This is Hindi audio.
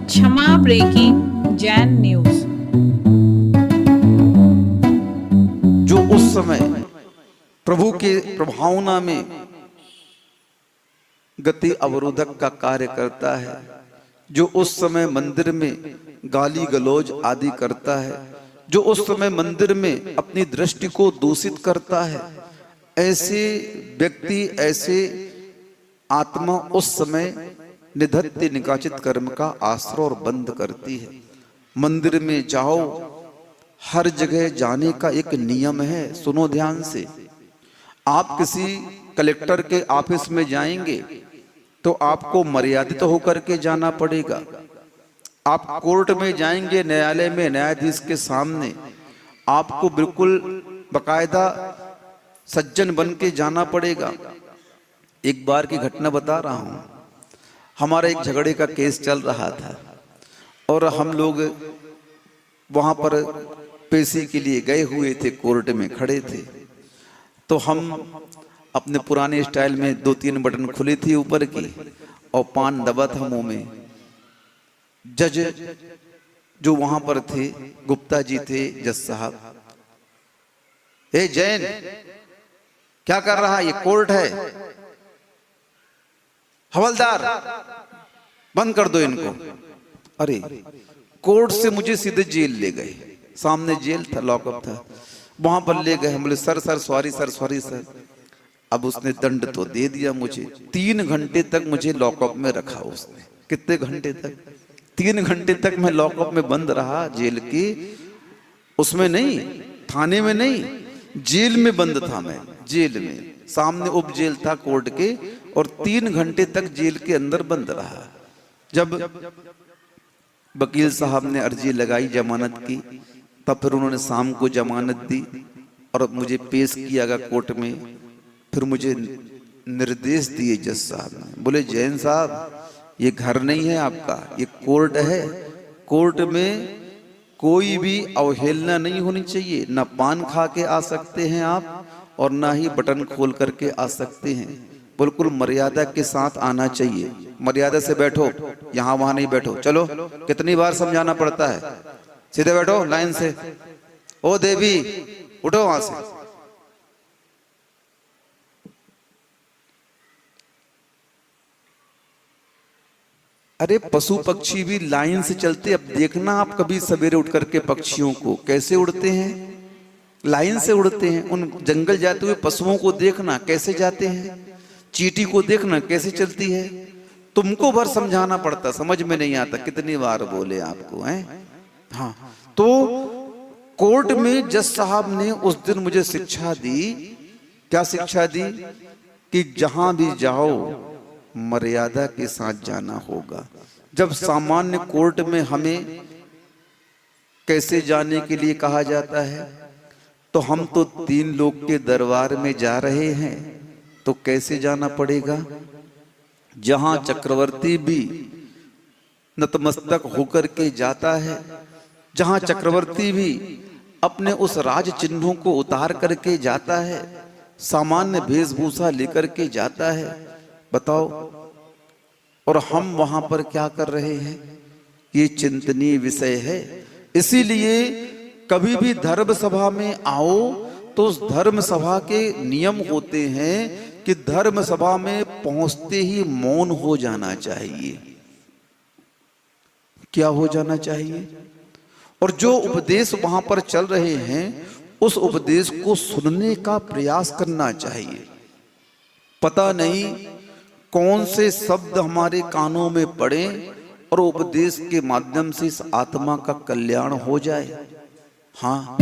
क्षमा ब्रेकिंग जैन न्यूज। जो उस समय प्रभु के प्रभावना में गति अवरोधक का कार्य करता है, जो उस समय मंदिर में गाली गलौज आदि करता है, जो उस समय मंदिर में अपनी दृष्टि को दूषित करता है, ऐसे व्यक्ति, ऐसे आत्मा उस समय निधत्य निकाचित कर्म का आश्रय और बंद करती है। मंदिर में जाओ, हर जगह जाने का एक नियम है, सुनो ध्यान से। आप किसी कलेक्टर के ऑफिस में जाएंगे तो आपको मर्यादित होकर के जाना पड़ेगा। आप कोर्ट में जाएंगे, न्यायालय में न्यायाधीश के सामने आपको बिल्कुल बकायदा सज्जन बन के जाना पड़ेगा। एक बार की घटना बता रहा हूं। हमारा एक झगड़े का केस चल रहा था और हम लोग वहां पर पेशी के लिए गए हुए थे, कोर्ट में खड़े थे। तो हम अपने पुराने स्टाइल में 2-3 बटन खुली थी ऊपर की और पान दबा था मुंह में। जज जो वहां पर थे, गुप्ता जी थे, जज साहब, ए जैन क्या कर रहा है, ये कोर्ट है, हवलदार बंद कर दो इनको। अरे कोर्ट से मुझे सीधे जेल ले गए, सामने जेल था, लॉकअप था, वहां पर ले गए। हम बोले सर सॉरी सर। अब उसने दंड तो दे दिया मुझे। 3 घंटे तक मुझे लॉकअप में रखा उसने। कितने घंटे तक? 3 घंटे तक मैं लॉकअप में बंद रहा, जेल की, उसमें नहीं, थाने में नहीं, जेल में बंद था मैं। जेल में सामने उप जेल था कोर्ट के, और 3 घंटे तक जेल के अंदर बंद रहा। जब वकील साहब ने अर्जी लगाई जमानत की, तब फिर उन्होंने शाम को जमानत दी और मुझे पेश किया गया कोर्ट में। फिर मुझे निर्देश दिए जज साहब ने, बोले जैन साहब ये घर नहीं है आपका, ये कोर्ट है। कोर्ट में कोई भी अवहेलना नहीं होनी चाहिए। ना पान खा के आ सकते हैं आप और ना ही बटन खोल करके आ सकते हैं। बिल्कुल मर्यादा के साथ आना चाहिए। मर्यादा से बैठो, यहाँ वहां नहीं बैठो। चलो, कितनी बार समझाना पड़ता है, सीधे बैठो लाइन से। ओ देवी उठो वहां से। अरे पशु पक्षी भी लाइन से चलते। अब देखना आप कभी सवेरे उठ करके पक्षियों को कैसे उड़ते हैं, लाइन से उड़ते हैं। उन जंगल जाते हुए पशुओं को देखना कैसे जाते हैं, चींटी को देखना कैसे चलती है। तुमको भर समझाना पड़ता, समझ में नहीं आता। कितनी बार बोले आपको, हैं? हाँ, तो कोर्ट में जज साहब ने उस दिन मुझे शिक्षा दी। क्या शिक्षा दी? कि जहां भी जाओ मर्यादा के साथ जाना होगा। जब सामान्य कोर्ट में हमें कैसे जाने के लिए कहा जाता है, तो हम तो 3 लोग के दरबार में जा रहे हैं, तो कैसे जाना पड़ेगा? जहां चक्रवर्ती भी नतमस्तक होकर के जाता है, जहां चक्रवर्ती भी अपने उस राज चिन्हों को उतार करके जाता है, सामान्य वेशभूषा लेकर के जाता है, बताओ। और हम वहां पर क्या कर रहे हैं, ये चिंतनीय विषय है। इसीलिए कभी भी धर्म सभा में आओ तो उस धर्म सभा के नियम होते हैं कि धर्म सभा में पहुंचते ही मौन हो जाना चाहिए। क्या हो जाना चाहिए? और जो उपदेश वहां पर चल रहे हैं, उस उपदेश को सुनने का प्रयास करना चाहिए। पता नहीं कौन से शब्द हमारे कानों में पड़े और उपदेश के माध्यम से इस आत्मा का कल्याण हो जाए। हाँ,